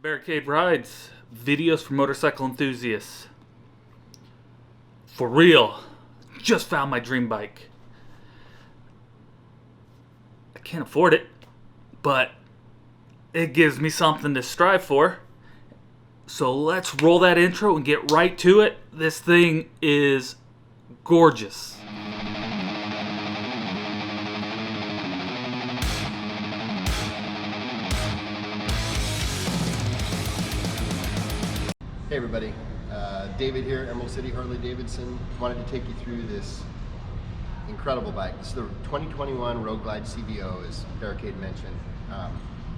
Barricade Rides, videos for motorcycle enthusiasts. For real, just found my dream bike. I can't afford it, but it gives me something to strive for. So let's roll that intro and get right to it. This thing is gorgeous. Hey everybody, David here, Emerald City Harley Davidson. Wanted to take you through this incredible bike. This is the 2021 Road Glide CVO, as Barricade mentioned.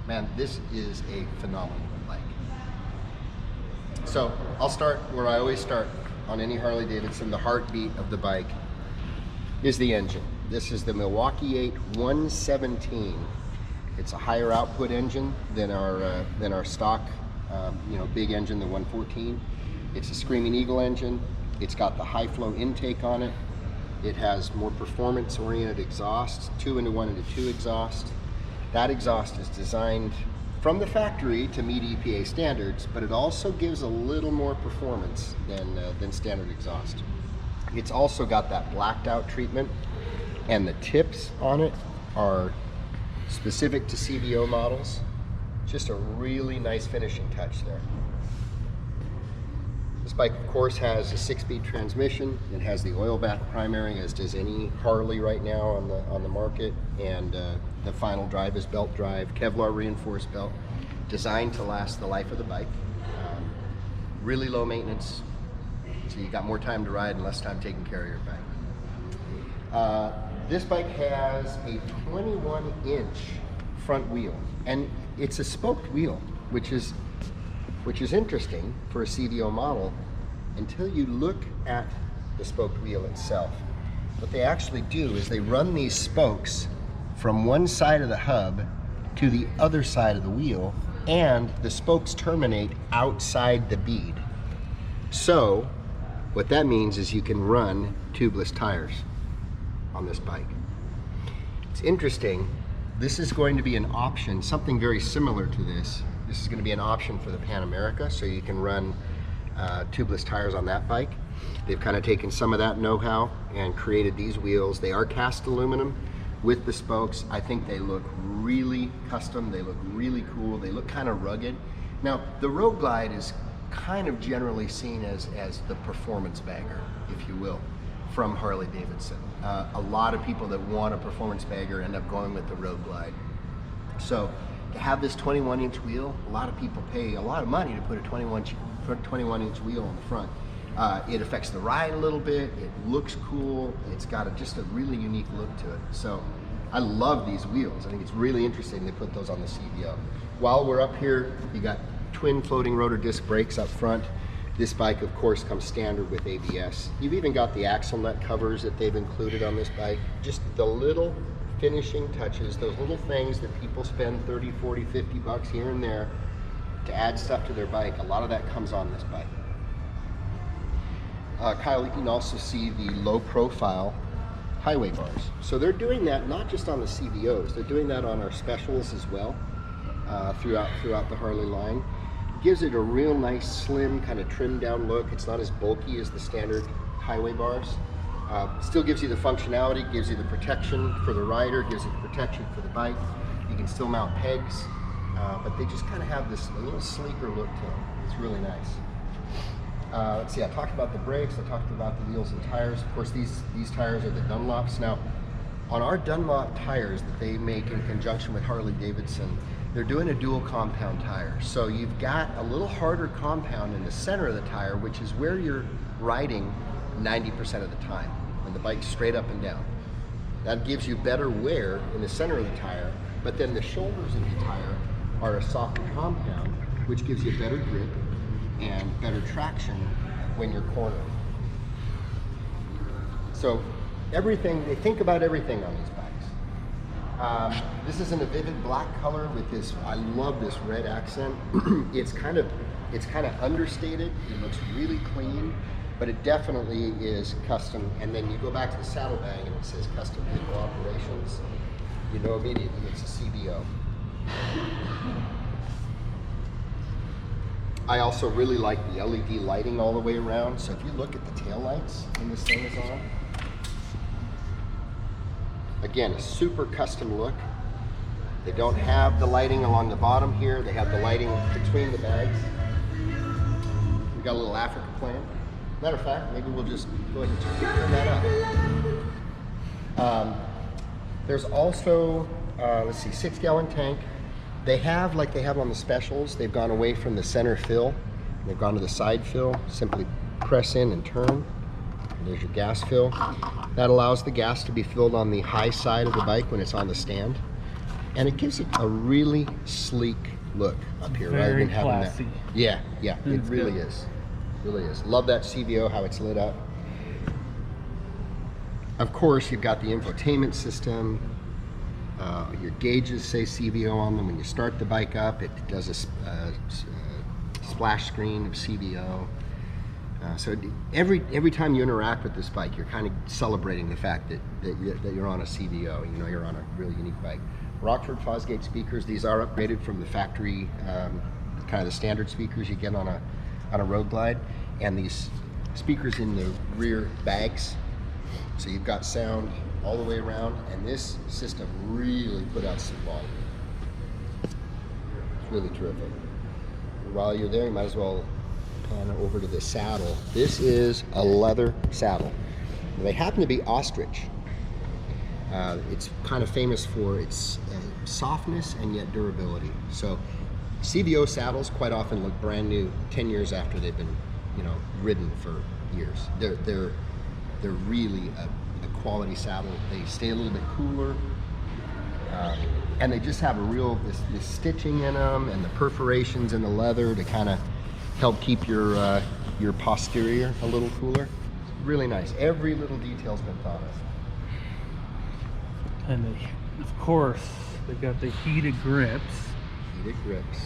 Man, this is a phenomenal bike. So I'll start where I always start on any Harley Davidson. The heartbeat of the bike is the engine. This is the Milwaukee-Eight117. It's a higher output engine than our stock. Big engine, the 114. It's a Screaming Eagle engine. It's got the high flow intake on it. It has more performance oriented exhaust, 2-into-1-into-2 exhaust. That exhaust is designed from the factory to meet EPA standards, but it also gives a little more performance than standard exhaust. It's also got that blacked out treatment, and the tips on it are specific to CVO models. Just a really nice finishing touch there. This bike, of course, has a 6-speed transmission. It has the oil bath primary, as does any Harley right now on the market. And the final drive is belt drive, Kevlar reinforced belt, designed to last the life of the bike. Really low maintenance, so you got more time to ride and less time taking care of your bike. This bike has a 21-inch front wheel, and it's a spoked wheel, which is interesting for a CVO model until you look at the spoked wheel itself. What they actually do is they run these spokes from one side of the hub to the other side of the wheel, and the spokes terminate outside the bead. So what that means is you can run tubeless tires on this bike. It's interesting. This is going to be an option, something very similar to this. This is going to be an option for the Pan America, so you can run tubeless tires on that bike. They've kind of taken some of that know-how and created these wheels. They are cast aluminum with the spokes. I think they look really custom. They look really cool. They look kind of rugged. Now, the Road Glide is kind of generally seen as the performance bagger, if you will, from Harley Davidson. A lot of people that want a performance bagger end up going with the Road Glide. So to have this 21-inch wheel, a lot of people pay a lot of money to put a 21-inch wheel on the front. It affects the ride a little bit. It looks cool. It's got just a really unique look to it. So I love these wheels. I think it's really interesting they put those on the CVO. While we're up here, you got twin floating rotor disc brakes up front. This bike, of course, comes standard with ABS. You've even got the axle nut covers that they've included on this bike. Just the little finishing touches, those little things that people spend 30, 40, 50 bucks here and there to add stuff to their bike. A lot of that comes on this bike. Kyle, you can also see the low profile highway bars. So they're doing that not just on the CVOs, they're doing that on our specials as well, throughout the Harley line. Gives it a real nice, slim, kind of trimmed down look. It's not as bulky as the standard highway bars. Still gives you the functionality, gives you the protection for the rider, gives you the protection for the bike. You can still mount pegs, but they just kind of have this a little sleeker look to them. It's really nice. Let's see, I talked about the brakes, I talked about the wheels and tires. Of course, these tires are the Dunlops. Now, on our Dunlop tires that they make in conjunction with Harley Davidson, they're doing a dual compound tire. So you've got a little harder compound in the center of the tire, which is where you're riding 90% of the time, when the bike's straight up and down. That gives you better wear in the center of the tire, but then the shoulders of the tire are a softer compound, which gives you better grip and better traction when you're cornering. So everything, they think about everything on these bikes. This is in a vivid black color with this, I love this red accent. It's kind of understated. It looks really clean, but it definitely is custom. And then you go back to the saddlebag and it says custom vehicle operations. You know immediately it's a CVO. I also really like the LED lighting all the way around. So if you look at the tail lights when this thing is on, again, a super custom look. They don't have the lighting along the bottom here. They have the lighting between the bags. We got a little Africa plan. Matter of fact, maybe we'll just go ahead and turn that up. There's also, let's see, 6-gallon tank. They have, like they have on the specials, they've gone away from the center fill. They've gone to the side fill. Simply press in and turn. And there's your gas fill. That allows the gas to be filled on the high side of the bike when it's on the stand. And it gives it a really sleek look up here, rather than having classy. that. Yeah, it really is. Really is. Love that CVO, how it's lit up. Of course, you've got the infotainment system. Your gauges say CVO on them. When you start the bike up, it does a splash screen of CVO. So every time you interact with this bike, you're kind of celebrating the fact that you're on a CVO. You know, you're on a really unique bike. Rockford Fosgate speakers. These are upgraded from the factory, kind of the standard speakers you get on a road glide, and these speakers in the rear bags. So you've got sound all the way around, and this system really put out some volume. It's really terrific. While you're there, you might as well pan over to the saddle. This is a leather saddle. They happen to be ostrich. It's kind of famous for its softness and yet durability. So CVO saddles quite often look brand new 10 years after they've been, ridden for years. They're really a quality saddle. They stay a little bit cooler, and they just have a real this stitching in them and the perforations in the leather to kind of help keep your posterior a little cooler. Really nice. Every little detail's been thought of. And of course, they've got the heated grips. Heated grips.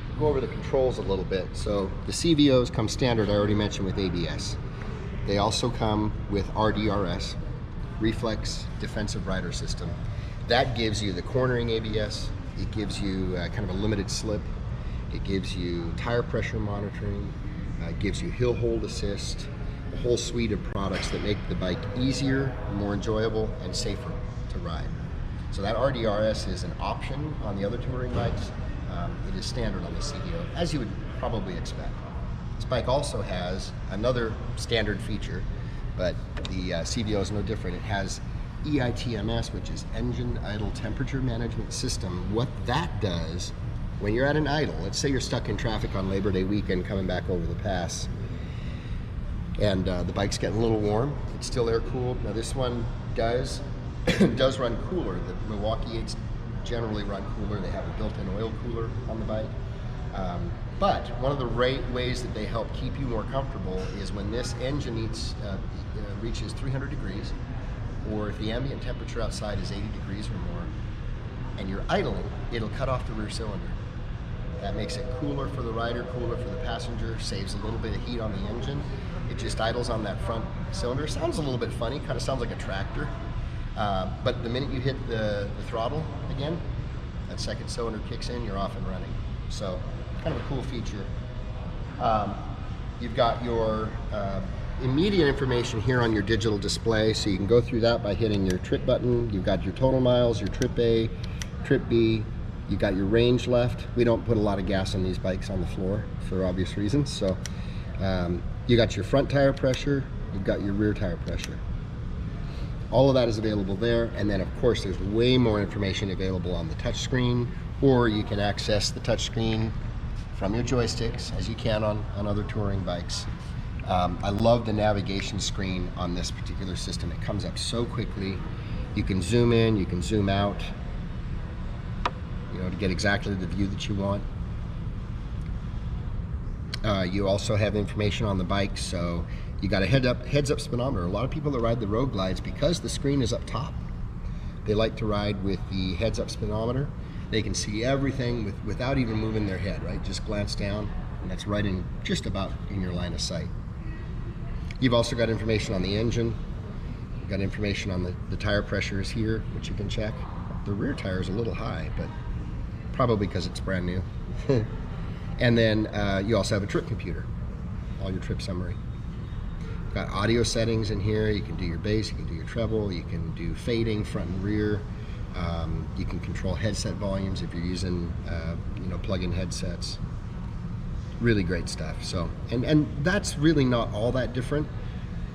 We'll go over the controls a little bit. So the CVOs come standard, I already mentioned, with ABS. They also come with RDRS, Reflex Defensive Rider System. That gives you the cornering ABS. It gives you kind of a limited slip. It gives you tire pressure monitoring. It gives you hill hold assist. A whole suite of products that make the bike easier, more enjoyable, and safer to ride. So that RDRS is an option on the other touring bikes. It is standard on the CVO, as you would probably expect. This bike also has another standard feature, but the CVO is no different. It has EITMS, which is Engine Idle Temperature Management System. What that does, when you're at an idle, let's say you're stuck in traffic on Labor Day weekend coming back over the pass, and the bike's getting a little warm, it's still air cooled. Now this one does run cooler. The Milwaukee-Eights generally run cooler. They have a built-in oil cooler on the bike. But one of the ways that they help keep you more comfortable is when this engine reaches 300 degrees, or if the ambient temperature outside is 80 degrees or more, and you're idling, it'll cut off the rear cylinder. That makes it cooler for the rider, cooler for the passenger, saves a little bit of heat on the engine. It just idles on that front cylinder. Sounds a little bit funny, kind of sounds like a tractor. But the minute you hit the throttle again, that second cylinder kicks in, you're off and running. So kind of a cool feature. You've got your immediate information here on your digital display, so you can go through that by hitting your trip button. You've got your total miles, your trip A, trip B. You've got your range left. We don't put a lot of gas on these bikes on the floor for obvious reasons. So you got your front tire pressure, you've got your rear tire pressure. All of that is available there, and then of course there's way more information available on the touchscreen, or you can access the touchscreen from your joysticks, as you can on other touring bikes. I love the navigation screen on this particular system. It comes up so quickly. You can zoom in, you can zoom out, to get exactly the view that you want. You also have information on the bike, so you got a heads-up speedometer. A lot of people that ride the road glides, because the screen is up top, they like to ride with the heads-up speedometer. They can see everything without even moving their head, right? Just glance down, and that's right in just about in your line of sight. You've also got information on the engine. You've got information on the tire pressures here, which you can check. The rear tire is a little high, but probably because it's brand new. And then you also have a trip computer, all your trip summary. Got audio settings in here. You can do your bass, you can do your treble, you can do fading front and rear. You can control headset volumes if you're using plug-in headsets. Really great stuff. So, and that's really not all that different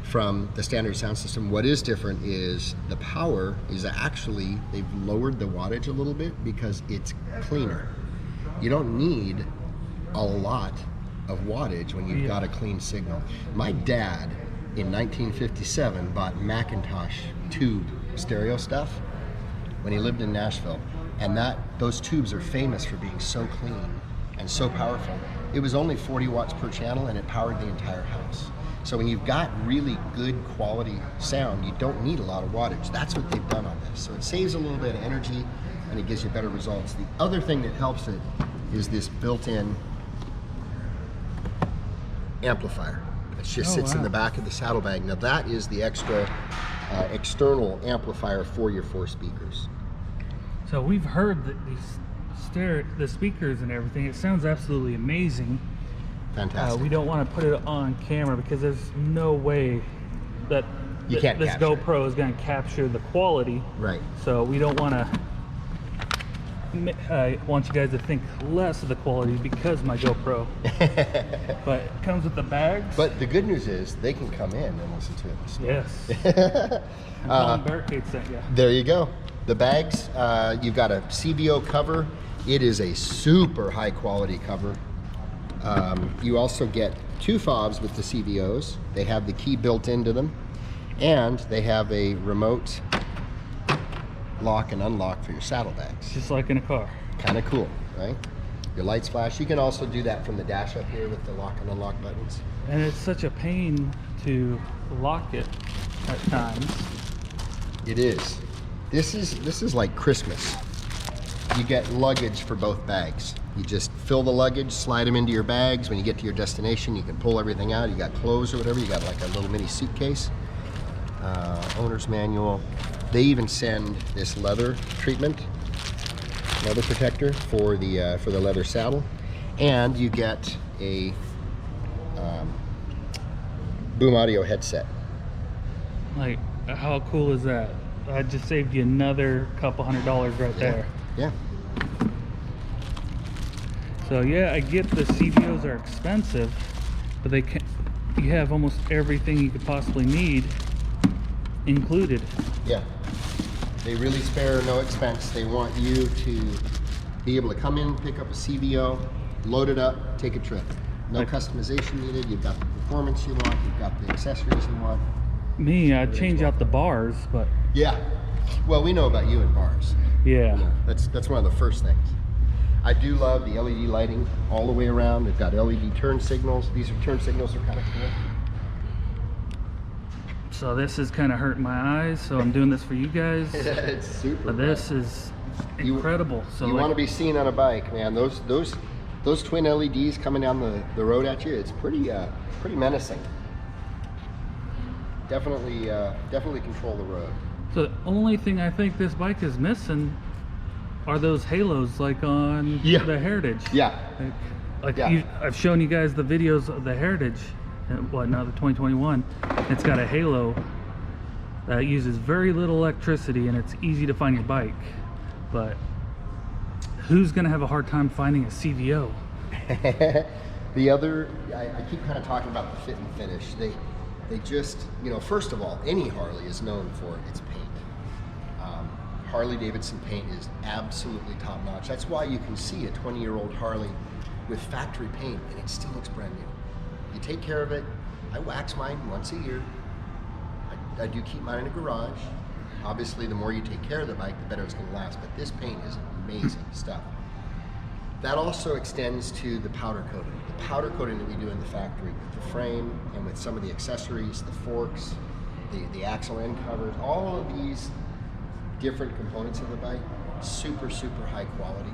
from the standard sound system. What is different is the power is actually, they've lowered the wattage a little bit because it's cleaner. You don't need a lot of wattage when you've got a clean signal. My dad in 1957 bought Macintosh tube stereo stuff when he lived in Nashville, and those tubes are famous for being so clean and so powerful. It was only 40 watts per channel and it powered the entire house. So when you've got really good quality sound, you don't need a lot of wattage. That's what they've done on this. So it saves a little bit of energy and it gives you better results. The other thing that helps it is this built-in amplifier. It just sits in the back of the saddlebag. Now that is the extra external amplifier for your 4 speakers. So we've heard that the speakers and everything, it sounds absolutely amazing. Fantastic. We don't want to put it on camera because there's no way that this GoPro is going to capture the quality. Right. So we don't want to. I want you guys to think less of the quality because my GoPro. But it comes with the bags. But the good news is they can come in and listen to it. Yes. And Barricade sent you. There you go. The bags, you've got a CVO cover. It is a super high quality cover. You also get 2 fobs with the CVOs. They have the key built into them, and they have a remote lock and unlock for your saddlebags. Just like in a car. Kind of cool, right? Your lights flash. You can also do that from the dash up here with the lock and unlock buttons. And it's such a pain to lock it at times. It is. This is like Christmas. You get luggage for both bags. You just fill the luggage, slide them into your bags. When you get to your destination, you can pull everything out. You got clothes or whatever. You got like a little mini suitcase. Owner's manual. They even send this leather treatment, leather protector for the leather saddle, and you get a Boom Audio headset. Like, how cool is that? I just saved you another couple $100 right there. Yeah. So yeah, I get the CVOs are expensive, but you have almost everything you could possibly need included. Yeah. They really spare no expense. They want you to be able to come in, pick up a CVO, load it up, take a trip. No customization needed. You've got the performance you want. You've got the accessories you want. Me, I'd change out the bars, but... Yeah. Well, we know about you in bars. Yeah. You know, that's one of the first things. I do love the LED lighting all the way around. They've got LED turn signals. These turn signals are kind of cool. So this is kind of hurting my eyes, so I'm doing this for you guys. It's super. But this is incredible. So you want to be seen on a bike, man. Those twin LEDs coming down the road at you, it's pretty menacing. Definitely control the road. So the only thing I think this bike is missing are those halos, like on the Heritage. Yeah. I've shown you guys the videos of the Heritage, the 2021. It's got a halo that uses very little electricity, and it's easy to find your bike. But who's gonna have a hard time finding a CVO? I keep kind of talking about the fit and finish. They just, first of all, any Harley is known for its paint. Harley Davidson paint is absolutely top notch. That's why you can see a 20-year-old Harley with factory paint and it still looks brand new. You take care of it. I wax mine once a year. I do keep mine in a garage. Obviously, the more you take care of the bike, the better it's going to last. But this paint is amazing stuff. That also extends to the powder coating. The powder coating that we do in the factory with the frame and with some of the accessories, the forks, the axle end covers, all of these different components of the bike, super, super high quality.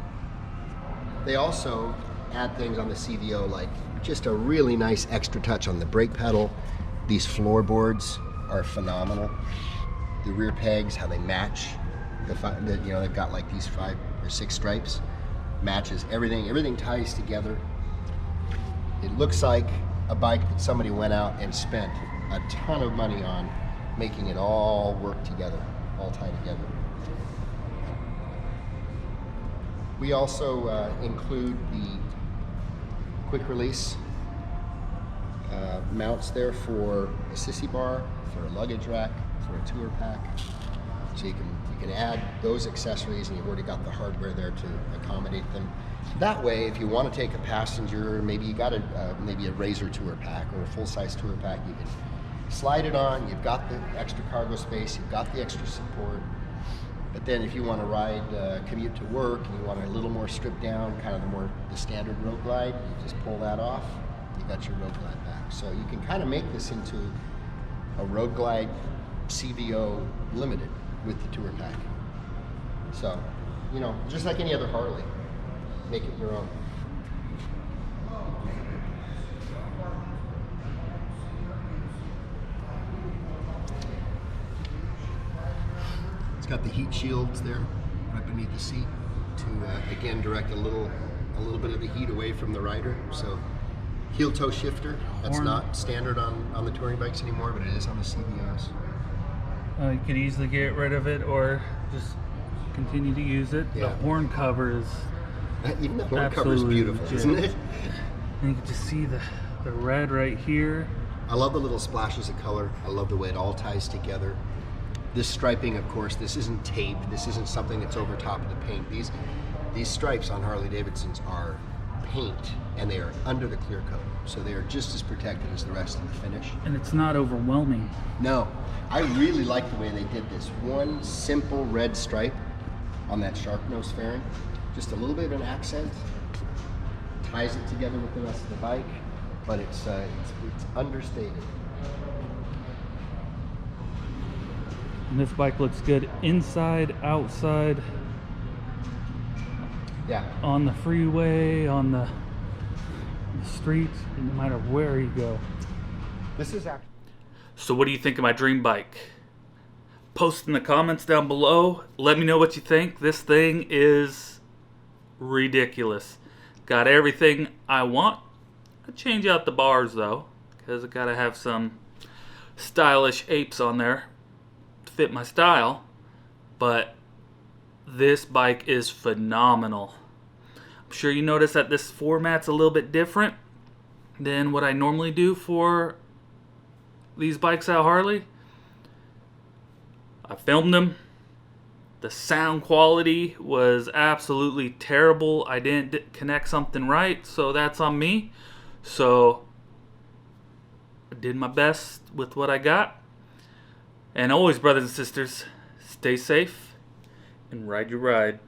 They also add things on the CVO like just a really nice extra touch on the brake pedal. These floorboards are phenomenal. The rear pegs, how they match. They've got like these 5 or 6 stripes. matches everything. Everything ties together. It looks like a bike that somebody went out and spent a ton of money on, making it all work together, all tie together. We also include the quick release mounts there for a sissy bar, for a luggage rack, for a tour pack. So you can add those accessories, and you've already got the hardware there to accommodate them. That way, if you want to take a passenger, maybe you got maybe a Razor tour pack or a full-size tour pack, you can slide it on. You've got the extra cargo space, you've got the extra support. But then if you want to ride, commute to work, and you want a little more stripped down, kind of the standard Road Glide, you just pull that off, you got your Road Glide back. So you can kind of make this into a Road Glide CVO Limited with the tour pack. So, you know, just like any other Harley, make it your own. It's got the heat shields there right beneath the seat to again direct a little bit of the heat away from the rider. So heel toe shifter, that's not standard on the touring bikes anymore, but it is on the CVOs. You could easily get rid of it or just continue to use it. Yeah. The horn cover is even the horn cover is beautiful, isn't it? And you can just see the red right here. I love the little splashes of color. I love the way it all ties together. This striping, of course, this isn't tape. This isn't something that's over top of the paint. These stripes on Harley Davidsons are paint, and they are under the clear coat. So they are just as protected as the rest of the finish. And it's not overwhelming. No, I really like the way they did this. One simple red stripe on that shark nose fairing. Just a little bit of an accent. Ties it together with the rest of the bike, but it's understated. And this bike looks good inside, outside, Yeah. on the freeway, on the streets, no matter where you go. This is actually. So what do you think of my dream bike? Post in the comments down below. Let me know what you think. This thing is ridiculous. Got everything I want. I change out the bars though, because I gotta have some stylish apes on there to fit my style. But this bike is phenomenal. I'm sure you notice that this format's a little bit different than what I normally do for these bikes at Harley. I filmed them. The sound quality was absolutely terrible. I didn't connect something right, so that's on me. So I did my best with what I got. And always, brothers and sisters, stay safe and ride your ride.